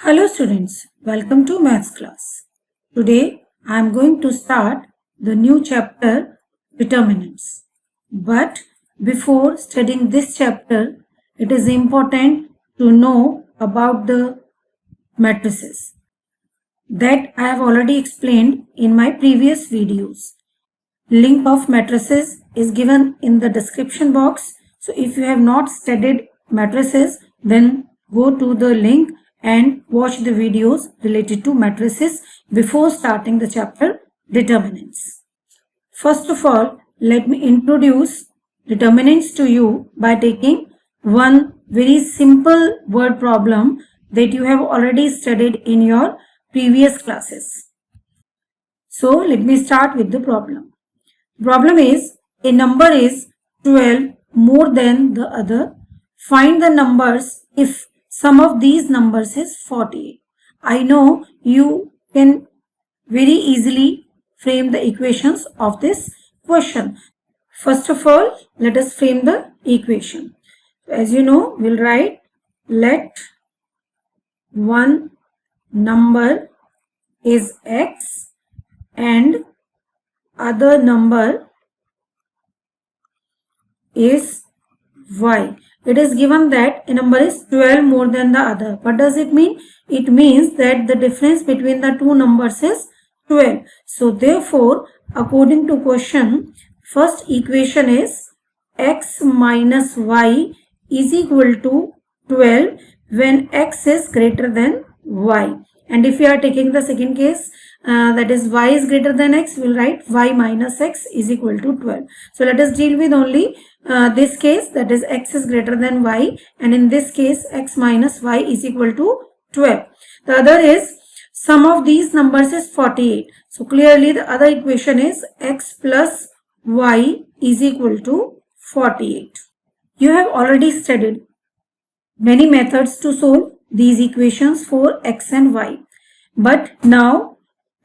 Hello students, welcome to maths class. Today I am going to start the new chapter determinants. But before studying this chapter, it is important to know about the matrices that I have already explained in my previous videos. Link of matrices is given in the description box. So if you have not studied matrices, then go to the link and watch the videos related to matrices before starting the chapter determinants. First of all, let me introduce determinants to you by taking one very simple word problem that you have already studied in your previous classes. So let me start with the problem. Problem is, a number is 12 more than the other. Find the numbers if sum of these numbers is 48. I know you can very easily frame the equations of this question. First of all, let us frame the equation. As you know, we'll write let one number is x and other number is y. It is given that a number is 12 more than the other. What does it mean? It means that the difference between the two numbers is 12. So therefore, according to question, first equation is x minus y is equal to 12 when x is greater than y. And if we are taking the second case, that is y is greater than x, we will write y minus x is equal to 12. So let us deal with only this case, that is x is greater than y, and in this case x minus y is equal to 12. The other is sum of these numbers is 48. So clearly the other equation is x plus y is equal to 48. You have already studied many methods to solve these equations for x and y. But now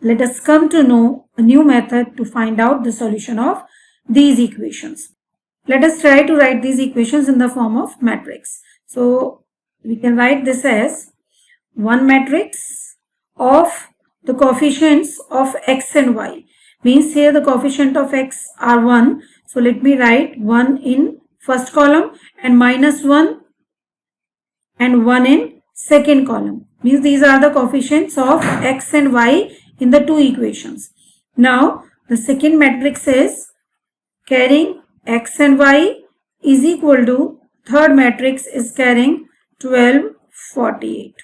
let us come to know a new method to find out the solution of these equations. Let us try to write these equations in the form of matrix. So we can write this as one matrix of the coefficients of x and y. Means here the coefficient of x are 1. So let me write 1 in first column and minus 1 and 1 in second column. Means these are the coefficients of x and y in the two equations. Now the second matrix is carrying x and y is equal to, third matrix is carrying 12, 48.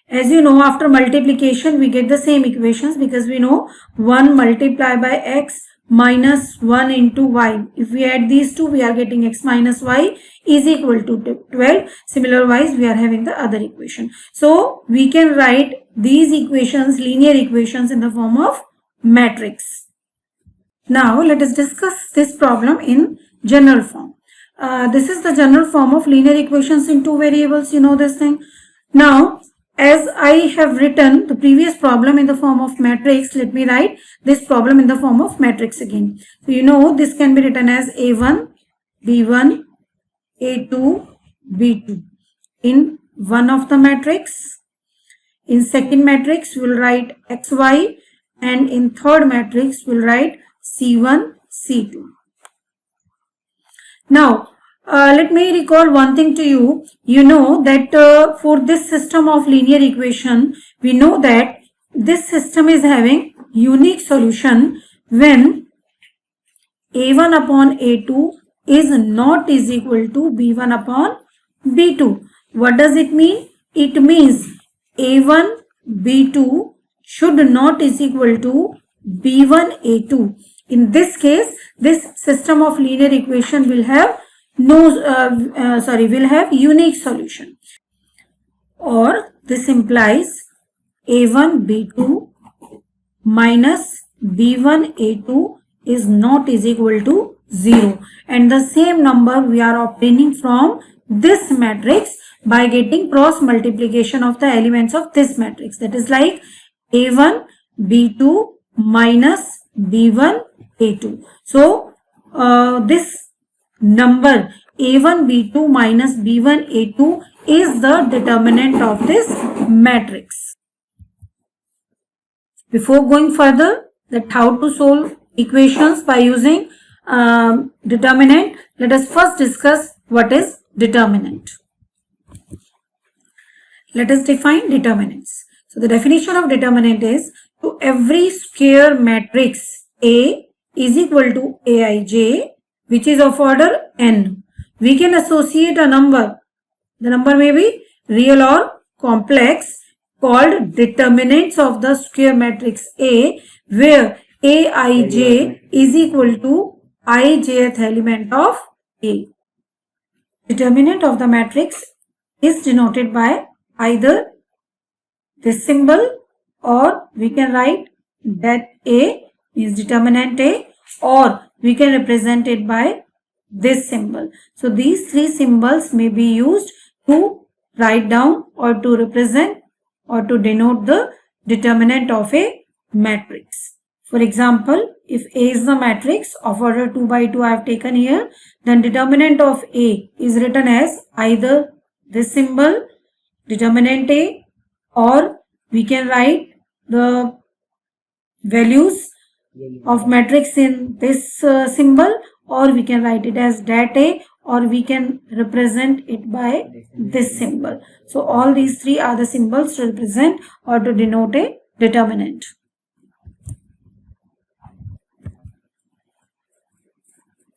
As you know, after multiplication we get the same equations because we know 1 multiplied by x minus 1 into y. If we add these two, we are getting x minus y is equal to 12. Similar wise, we are having the other equation. So we can write these equations, linear equations, in the form of matrix. Now let us discuss this problem in general form. This is the general form of linear equations in two variables. You know this thing. Now, as I have written the previous problem in the form of matrix, let me write this problem in the form of matrix again. So you know this can be written as A1, B1, A2, B2 in one of the matrix. In second matrix, we will write XY, and in third matrix, we will write C1, C2. Now, let me recall one thing to you. You know that for this system of linear equation, we know that this system is having unique solution when A1 upon A2 is not is equal to B1 upon B2. What does it mean? It means A1 B2 should not is equal to B1 A2. In this case, this system of linear equation will have will have unique solution, or this implies A1 B2 minus B1 A2 is not is equal to 0, and the same number we are obtaining from this matrix by getting cross multiplication of the elements of this matrix. That is like A1 B2 minus B1 A2. So this number A1 B2 minus B1 A2 is the determinant of this matrix. Before going further, that how to solve equations by using determinant, let us first discuss what is determinant. Let us define determinants. So the definition of determinant is to every square matrix A is equal to Aij, which is of order n. We can associate a number. The number may be real or complex, called determinants of the square matrix A, where Aij is equal to ijth element of A. Determinant of the matrix is denoted by either this symbol, or we can write that A is determinant A, or we can represent it by this symbol. So these three symbols may be used to write down or to represent or to denote the determinant of a matrix. For example, if A is the matrix of order 2 by 2 I have taken here, then determinant of A is written as either this symbol, determinant A, or we can write the values of matrix in this symbol, or we can write it as dat A, or we can represent it by this symbol. So all these three are the symbols to represent or to denote a determinant.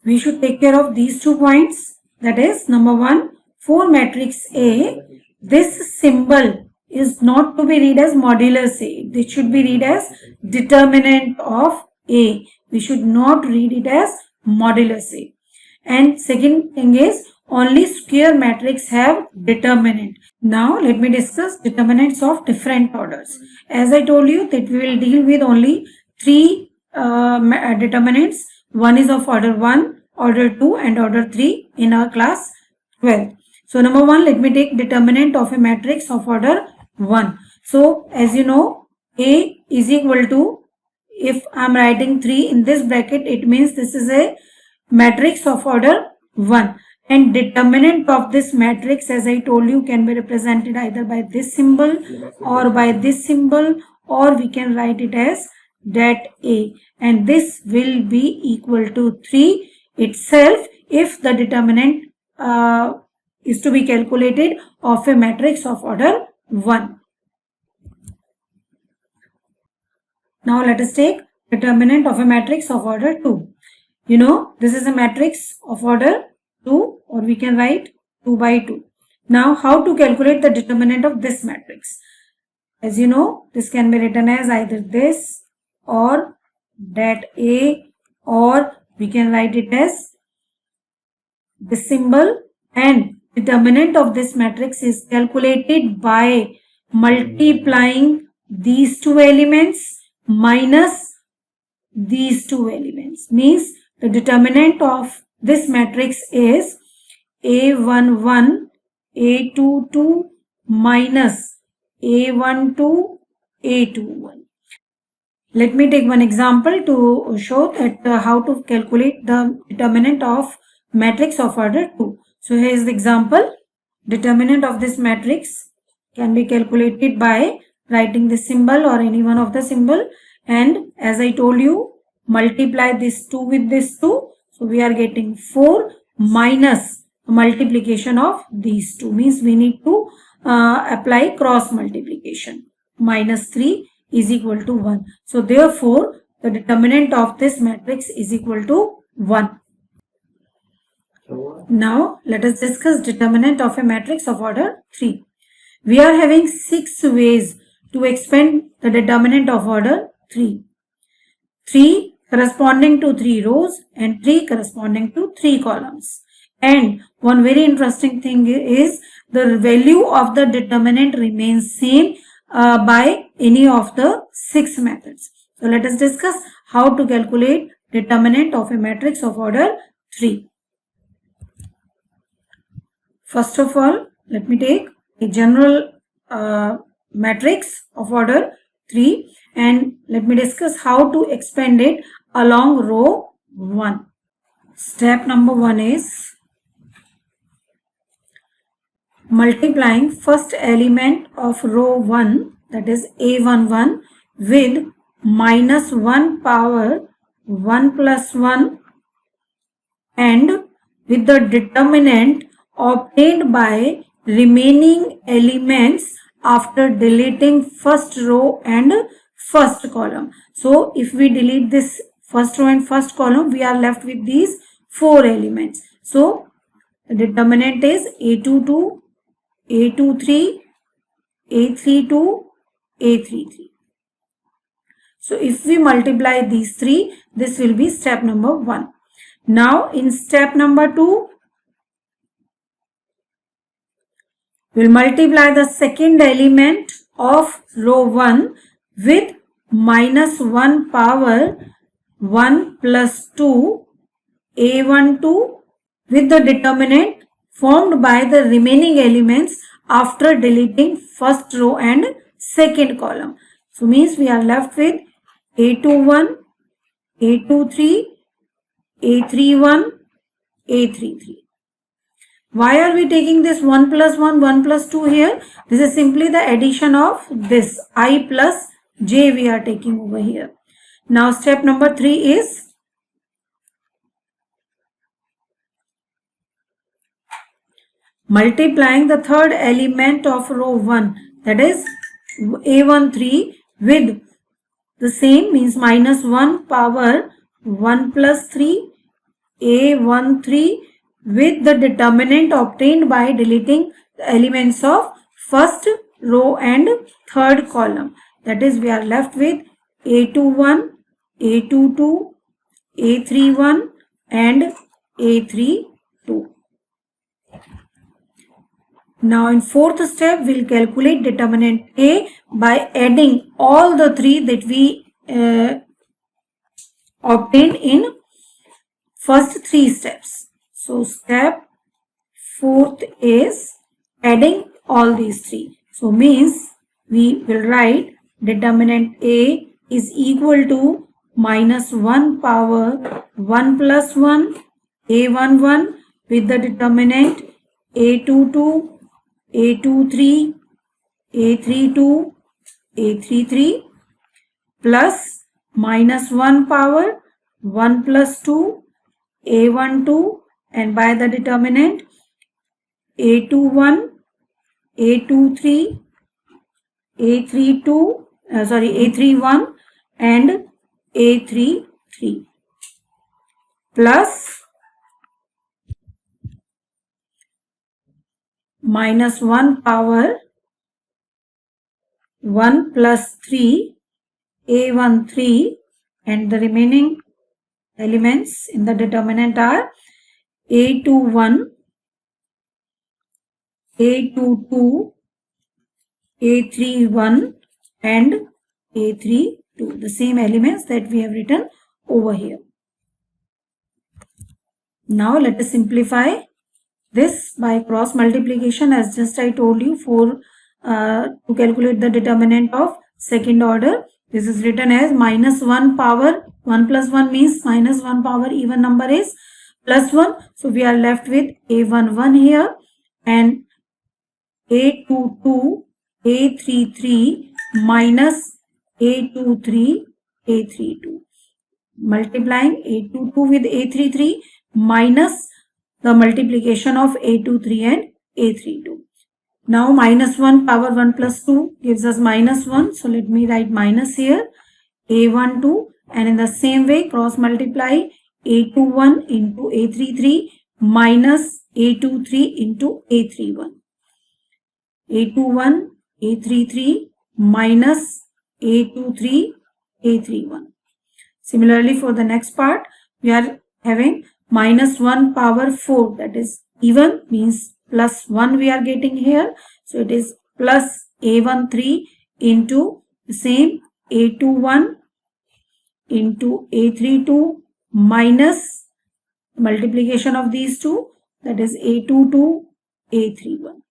We should take care of these 2 points. That is, number 1, for matrix A, this symbol is not to be read as modulus A. This should be read as determinant of A. We should not read it as modulus A. And second thing is, only square matrix have determinant. Now let me discuss determinants of different orders. As I told you that we will deal with only 3 determinants. One is of order 1, order 2 and order 3 in our class 12. So number 1, let me take determinant of a matrix of order 1. So as you know, A is equal to, if I am writing 3 in this bracket, it means this is a matrix of order 1, and determinant of this matrix, as I told you, can be represented either by this symbol or by this symbol, or we can write it as dat A, and this will be equal to 3 itself if the determinant is to be calculated of a matrix of order 1. Now let us take determinant of a matrix of order 2. You know, this is a matrix of order 2, or we can write 2 by 2. Now how to calculate the determinant of this matrix? As you know, this can be written as either this or dat A, or we can write it as this symbol, and determinant of this matrix is calculated by multiplying these 2 elements minus these 2 elements. Means the determinant of this matrix is A11, A22 minus A12, A21. Let me take one example to show that how to calculate the determinant of matrix of order 2. So here is the example. Determinant of this matrix can be calculated by writing this symbol or any one of the symbol, and as I told you, multiply this 2 with this 2. So we are getting 4 minus multiplication of these 2, means we need to apply cross multiplication. Minus 3 is equal to 1. So therefore the determinant of this matrix is equal to 1. Now let us discuss determinant of a matrix of order 3. We are having 6 ways to expand the determinant of order 3. 3 corresponding to 3 rows and 3 corresponding to 3 columns. And one very interesting thing is the value of the determinant remains same by any of the 6 methods. So let us discuss how to calculate determinant of a matrix of order 3. First of all, let me take a general matrix of order 3 and let me discuss how to expand it along row 1. Step number 1 is multiplying first element of row 1, that is A11, with minus 1 power 1 plus 1 and with the determinant obtained by remaining elements after deleting first row and first column. So if we delete this first row and first column, we are left with these 4 elements. So the determinant is A22, A23, A32, A33. So if we multiply these 3, this will be step number 1. Now in step number 2, we'll multiply the second element of row 1 with minus 1 power 1 plus 2 A12 with the determinant formed by the remaining elements after deleting first row and second column. So means we are left with A21, A23, A31, A33. Why are we taking this 1 plus 1, 1 plus 2 here? This is simply the addition of this I plus j we are taking over here. Now step number 3 is multiplying the third element of row 1, that is A13 with the same, means minus 1 power 1 plus 3 A13 with the determinant obtained by deleting the elements of first row and third column. That is, we are left with A21, A22, A31 and A32. Now in fourth step, we'll calculate determinant A by adding all the 3 that we obtained in first 3 steps. So step 4th is adding all these 3. So means we will write determinant A is equal to minus 1 power 1 plus 1 A11 with the determinant A22, A23, A32, A33 plus minus 1 power 1 plus 2 A12 and by the determinant A21, A23, A31 and A33 plus minus 1 power 1 plus 3 A13 and the remaining elements in the determinant are A21, A22, A31 and A32, the same elements that we have written over here. Now let us simplify this by cross multiplication, as just I told you, to calculate the determinant of second order. This is written as minus 1 power 1 plus 1 means minus 1 power even number is plus 1. So we are left with A11 here and A22, A33 minus A23, A32. Multiplying A22 with A33 minus the multiplication of A23 and A32. Now minus 1 power 1 plus 2 gives us minus 1. So let me write minus here. A12 and in the same way cross multiply A21 into A33 minus A23 into A31. A21, A33 minus A23, A31. Similarly for the next part, we are having minus 1 power 4, that is even, means plus 1 we are getting here. So it is plus A13 into the same A21 into A32 minus multiplication of these two, that is A22, A31.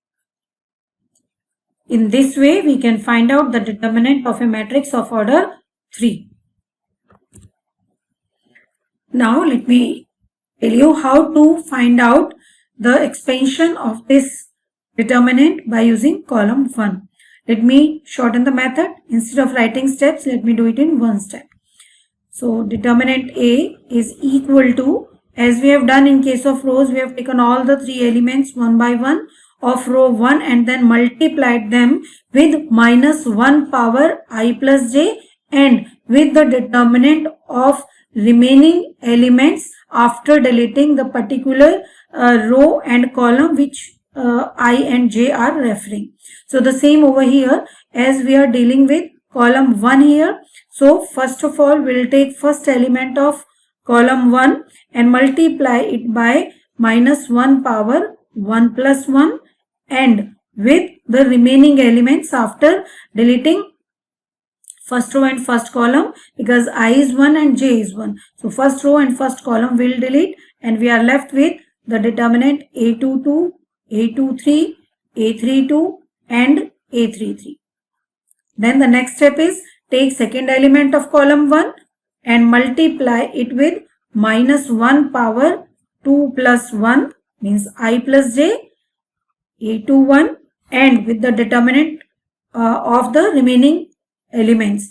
In this way, we can find out the determinant of a matrix of order 3. Now let me tell you how to find out the expansion of this determinant by using column 1. Let me shorten the method. Instead of writing steps, let me do it in one step. So determinant A is equal to, as we have done in case of rows, we have taken all the three elements one by one of row 1 and then multiplied them with minus 1 power I plus j and with the determinant of remaining elements after deleting the particular row and column which I and j are referring. So the same over here, as we are dealing with column 1 here. So first of all, we'll take first element of column 1 and multiply it by minus 1 power 1 plus 1 and with the remaining elements after deleting first row and first column, because I is 1 and j is 1. So first row and first column will delete and we are left with the determinant A22, A23, A32 and A33. Then the next step is take second element of column 1 and multiply it with minus 1 power 2 plus 1 means I plus j, A21 and with the determinant of the remaining elements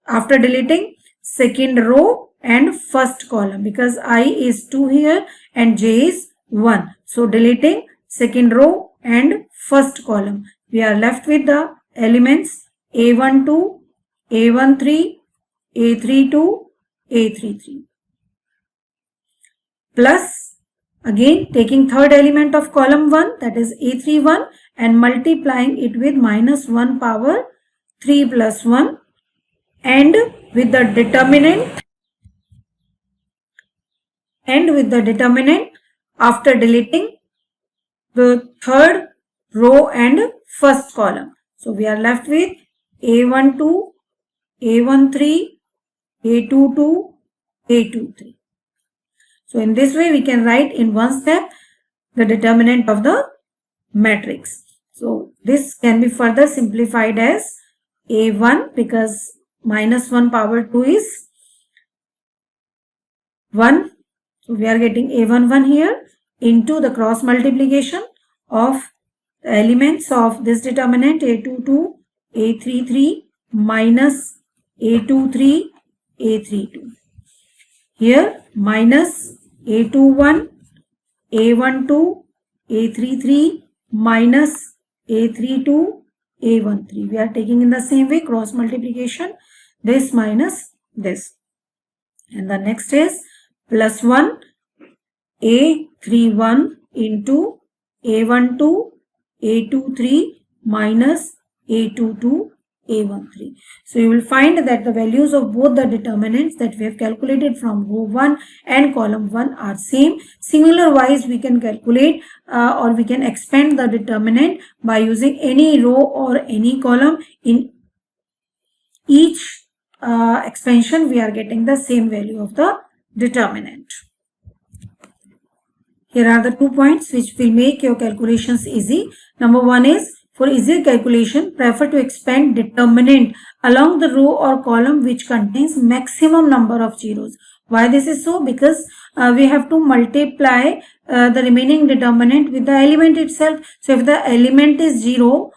after deleting second row and first column, because I is 2 here and j is 1. So deleting second row and first column, we are left with the elements A12, A13, A32, A33 plus again taking third element of column 1, that is A31 and multiplying it with minus 1 power 3 plus 1 and with the determinant after deleting the third row and first column. So we are left with A12, A13, A22, A23. So in this way we can write in one step the determinant of the matrix. So this can be further simplified as A1, because minus 1 power 2 is 1. So we are getting A11 here into the cross multiplication of the elements of this determinant A22, A33 minus A23, A32. Here minus A21, A12, A33 minus A32, A13. We are taking in the same way cross multiplication, this minus this. And the next is plus 1 A31 into A12, A23 minus A22, A13. So you will find that the values of both the determinants that we have calculated from row 1 and column 1 are same. Similar wise, we can calculate or we can expand the determinant by using any row or any column. In each expansion, we are getting the same value of the determinant. Here are the 2 points which will make your calculations easy. Number 1 is, for easier calculation, prefer to expand determinant along the row or column which contains maximum number of zeros. Why this is so? Because we have to multiply the remaining determinant with the element itself. So if the element is 0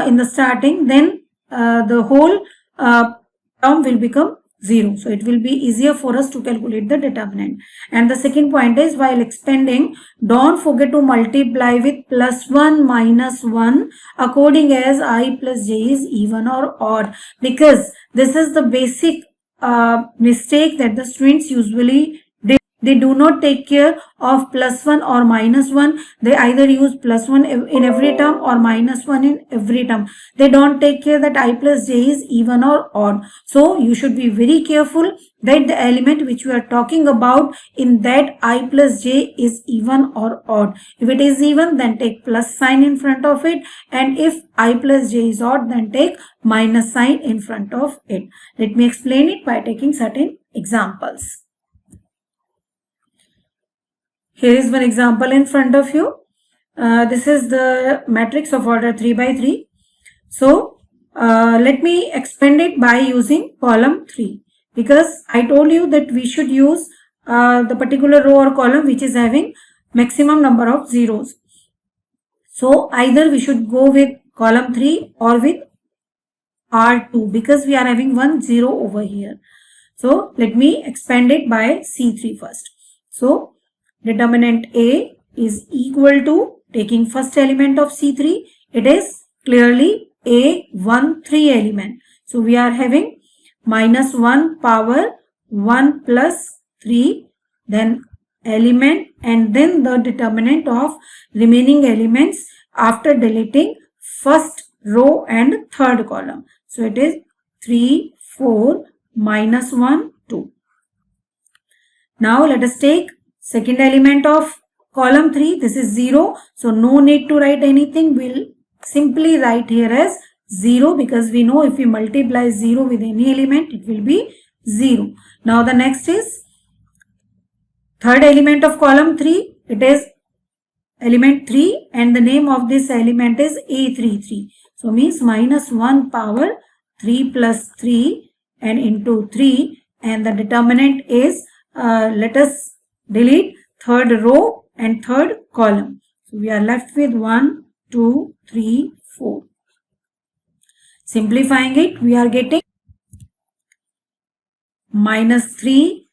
in the starting, then the whole term will become 0. So it will be easier for us to calculate the determinant. And the second point is, while expanding, don't forget to multiply with plus 1 minus 1 according as I plus j is even or odd, because this is the basic mistake that the students usually do. They do not take care of plus 1 or minus 1. They either use plus 1 in every term or minus 1 in every term. They don't take care that I plus j is even or odd. So you should be very careful that the element which we are talking about in that I plus j is even or odd. If it is even, then take plus sign in front of it, and if I plus j is odd, then take minus sign in front of it. Let me explain it by taking certain examples. Here is one example in front of you. This is the matrix of order 3 by 3. So let me expand it by using column 3, because I told you that we should use the particular row or column which is having maximum number of zeros. So either we should go with column 3 or with R2 because we are having 1 0 over here. So let me expand it by C3 first. So determinant A is equal to, taking first element of C3, it is clearly A1 3 element. So we are having minus 1 power 1 plus 3, then element, and then the determinant of remaining elements after deleting first row and third column. So it is 3, 4, minus 1, 2. Now let us take second element of column 3. This is 0. So no need to write anything. We'll simply write here as 0 because we know if we multiply 0 with any element, it will be 0. Now the next is third element of column 3. It is element 3 and the name of this element is A33. So means minus 1 power 3 plus 3 and into 3, and the determinant is let us delete third row and third column. So we are left with 1, 2, 3, 4. Simplifying it, we are getting minus 3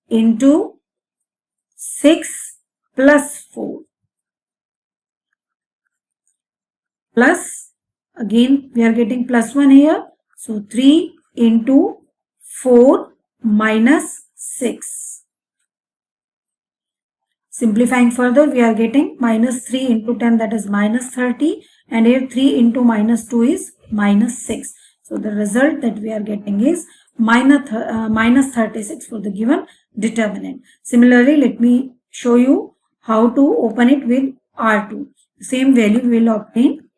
into 6 plus 4 plus, again we are getting plus 1 here. So 3 into 4 minus 6. Simplifying further, we are getting minus 3 into 10, that is minus 30, and here 3 into minus 2 is minus 6. So the result that we are getting is minus 36 for the given determinant. Similarly, let me show you how to open it with R2. The same value we will obtain.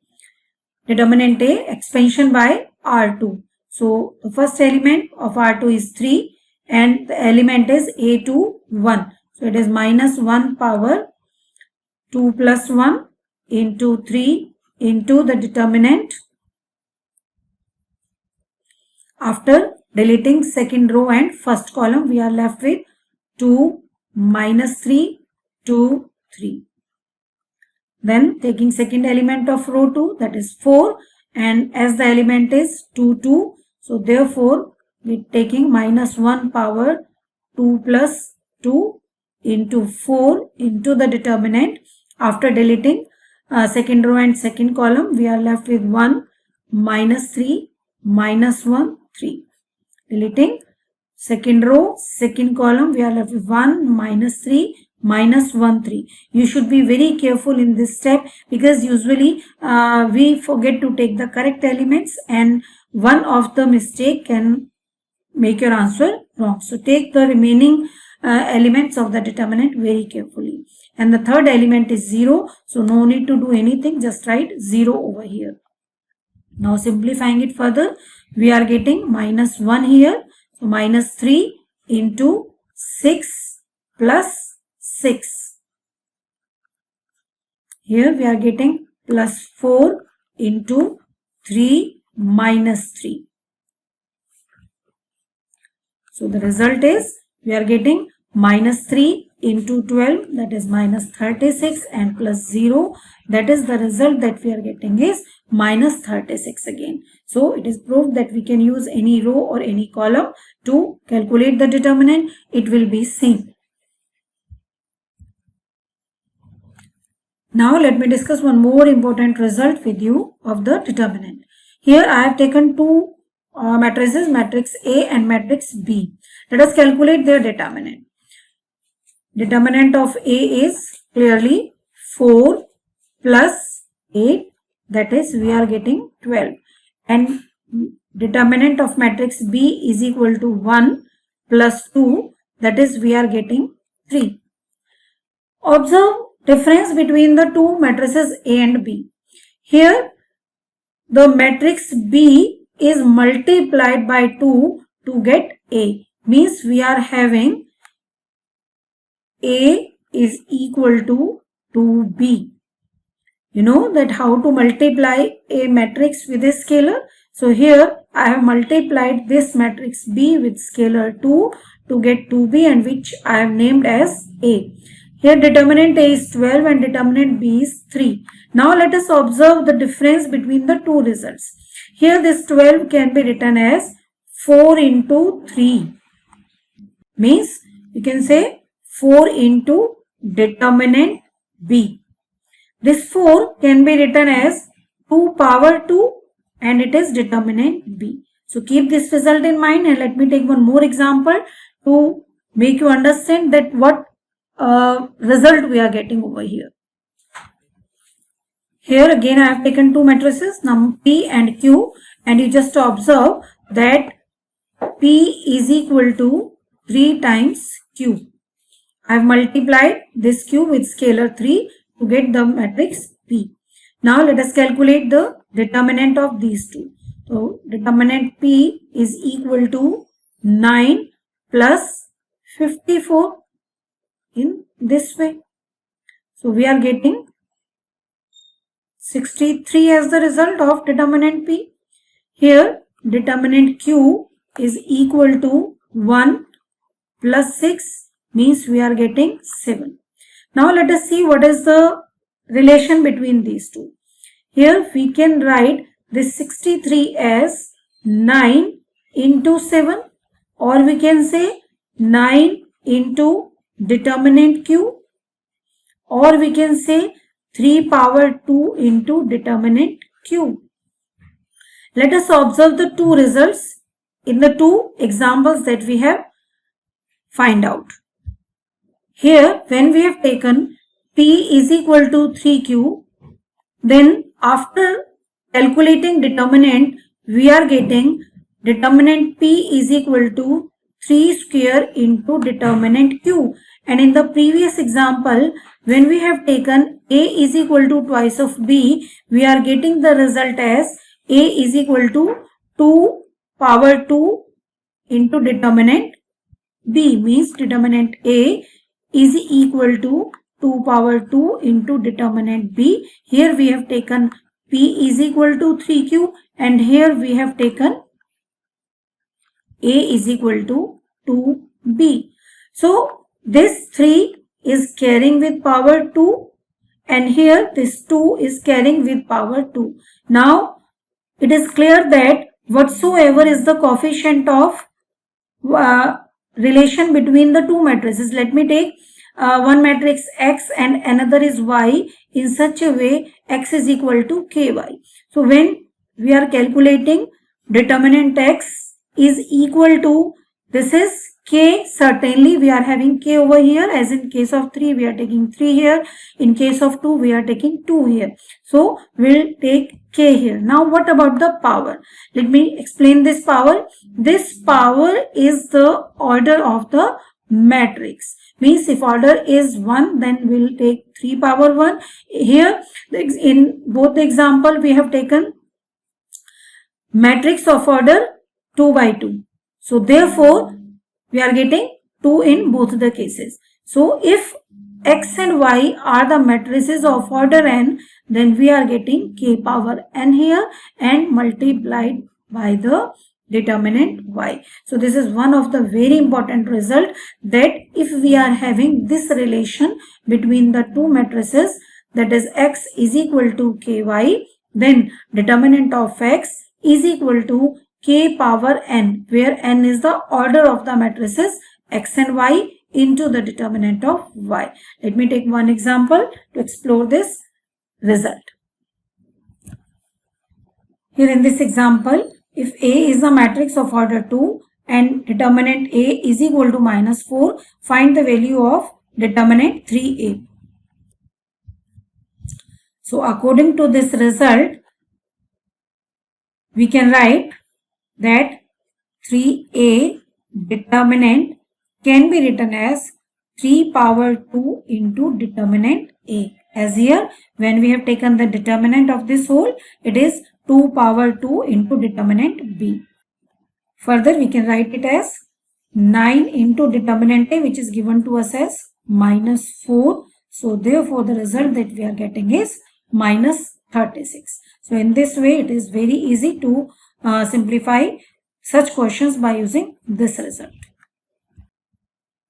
Determinant A, expansion by R2. So the first element of R2 is 3 and the element is A2 1. So it is minus 1 power 2 plus 1 into 3 into the determinant. After deleting second row and first column, we are left with 2 minus 3, 2, 3. Then taking second element of row 2, that is 4, and as the element is 2, 2, so therefore we are taking minus 1 power 2 plus 2 into 4 into the determinant. After deleting second row and second column, we are left with 1 minus 3 minus 1 3. Deleting second row second column, we are left with 1 minus 3 minus 1 3. You should be very careful in this step because usually we forget to take the correct elements and one of the mistake can make your answer wrong. So take the remaining elements of the determinant very carefully. And the third element is 0. So no need to do anything. Just write 0 over here. Now simplifying it further, we are getting minus 1 here. So minus 3 into 6 plus 6. Here we are getting plus 4 into 3 minus 3. So the result is we are getting minus 3 into 12, that is minus 36, and plus 0, that is the result that we are getting is minus 36 again. So it is proved that we can use any row or any column to calculate the determinant. It will be same. Now let me discuss one more important result with you of the determinant. Here I have taken two matrices, matrix A and matrix B. Let us calculate their determinant. Determinant of A is clearly 4 plus 8, that is we are getting 12, and determinant of matrix B is equal to 1 plus 2, that is we are getting 3. Observe difference between the two matrices A and B. Here the matrix B is multiplied by 2 to get A, means we are having A is equal to 2B. You know that how to multiply a matrix with a scalar. So here I have multiplied this matrix B with scalar 2 to get 2B, and which I have named as A. Here determinant A is 12 and determinant B is 3. Now let us observe the difference between the two results. Here this 12 can be written as 4 into 3. Means you can say 4 into determinant B. This 4 can be written as 2 power 2 and it is determinant B. So keep this result in mind and let me take one more example to make you understand that what result we are getting over here. Here again I have taken two matrices P and Q and you just observe that P is equal to 3 times Q. I have multiplied this Q with scalar 3 to get the matrix P. Now let us calculate the determinant of these two. So determinant P is equal to 9 plus 54 in this way. So we are getting 63 as the result of determinant P. Here determinant Q is equal to 1 plus 6 means we are getting 7. Now let us see what is the relation between these two. Here we can write this 63 as 9 into 7 or we can say 9 into determinant Q or we can say 3 power 2 into determinant Q. Let us observe the two results in the two examples that we have find out. Here when we have taken P is equal to 3Q, then after calculating determinant we are getting determinant P is equal to 3 square into determinant Q, and in the previous example when we have taken A is equal to twice of B, we are getting the result as A is equal to 2 power 2 into determinant B, means determinant A is equal to 2 power 2 into determinant B. Here we have taken P is equal to 3Q and here we have taken A is equal to 2B. So this 3 is carrying with power 2 and here this 2 is carrying with power 2. Now it is clear that whatsoever is the coefficient of relation between the two matrices. Let me take one matrix X and another is Y in such a way X is equal to KY. So when we are calculating determinant X is equal to, this is K, certainly we are having K over here, as in case of 3 we are taking 3 here, in case of 2 we are taking 2 here. So we'll take K here. Now what about the power? Let me explain this power. This power is the order of the matrix. Means if order is 1 then we'll take 3 power 1. Here in both the example we have taken matrix of order 2 by 2. So therefore we are getting 2 in both the cases. So if X and Y are the matrices of order n, then we are getting K power n here and multiplied by the determinant Y. So this is one of the very important result, that if we are having this relation between the two matrices, that is X is equal to KY, then determinant of X is equal to K power n, where n is the order of the matrices X and Y into the determinant of Y. Let me take one example to explore this result. Here in this example, if A is a matrix of order 2 and determinant A is equal to -4, find the value of determinant 3A. So according to this result, we can write that 3A determinant can be written as 3 power 2 into determinant A. As here, when we have taken the determinant of this whole, it is 2 power 2 into determinant B. Further, we can write it as 9 into determinant A, which is given to us as -4. So therefore, the result that we are getting is -36. So in this way, it is very easy to simplify such questions by using this result.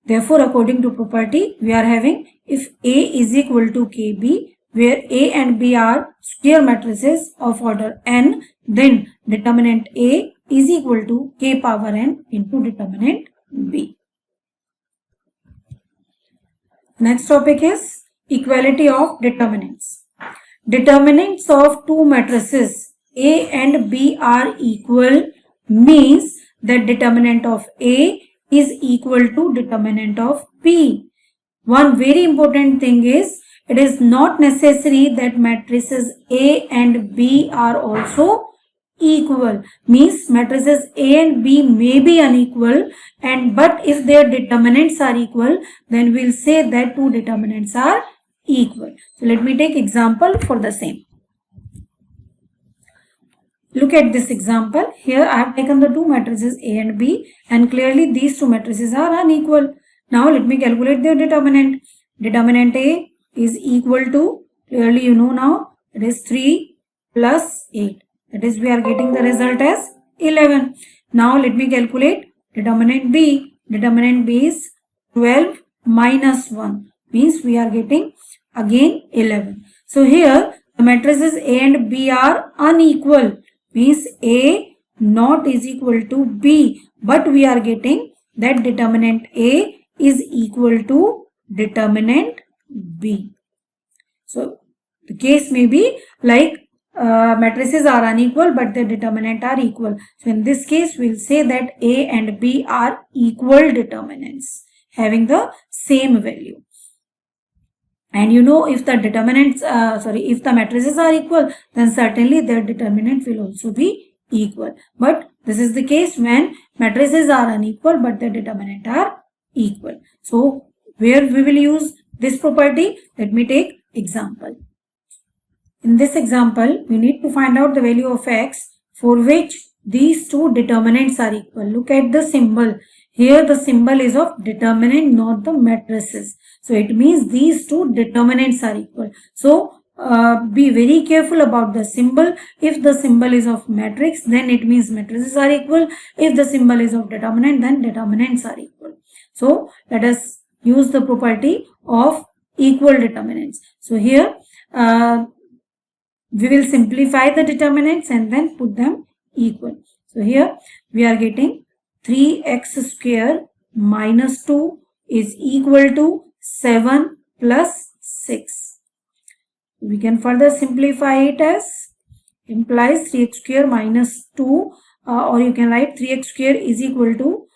Therefore, according to property, we are having if A is equal to KB, where A and B are square matrices of order n, then determinant A is equal to K power n into determinant B. Next topic is equality of determinants. Determinants of two matrices A and B are equal means that determinant of A is equal to determinant of B. One very important thing is it is not necessary that matrices A and B are also equal. Means matrices A and B may be unequal, but if their determinants are equal, then we'll say that two determinants are equal. So let me take example for the same. Look at this example. Here I have taken the two matrices A and B, and clearly these two matrices are unequal. Now let me calculate their determinant. Determinant A is equal to, clearly you know now, it is 3 plus 8. That is, we are getting the result as 11. Now let me calculate determinant B. Determinant B is 12 minus 1. Means we are getting again 11. So here the matrices A and B are unequal. Means A not is equal to B. But we are getting that determinant A is equal to determinant B. So the case may be like matrices are unequal but their determinant are equal. So in this case we will say that A and B are equal determinants having the same value. And you know, if the determinants, if the matrices are equal, then certainly their determinant will also be equal. But this is the case when matrices are unequal but their determinant are equal. So where we will use this property? Let me take example. In this example, we need to find out the value of x for which these two determinants are equal. Look at the symbol. Here the symbol is of determinant, not the matrices. So it means these two determinants are equal. So be very careful about the symbol. If the symbol is of matrix, then it means matrices are equal. If the symbol is of determinant, then determinants are equal. So let us use the property of equal determinants. So here we will simplify the determinants and then put them equal. So here we are getting 3x square minus 2 is equal to 7 plus 6. We can further simplify it as implies 3x square minus 2 or you can write 3x square is equal to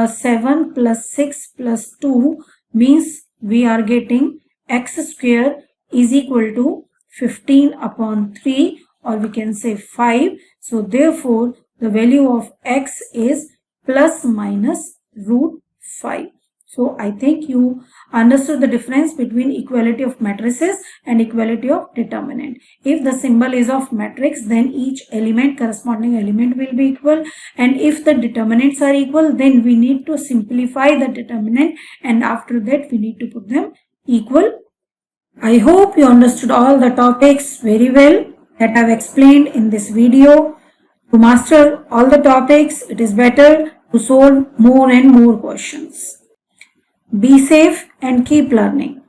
7 plus 6 plus 2 means we are getting x square is equal to 15 upon 3 or we can say 5. So therefore the value of x is plus minus root 5. So I think you understood the difference between equality of matrices and equality of determinant. If the symbol is of matrix, then each element, corresponding element will be equal, and if the determinants are equal, then we need to simplify the determinant and after that we need to put them equal. I hope you understood all the topics very well that I have explained in this video. To master all the topics, it is better to solve more and more questions. Be safe and keep learning.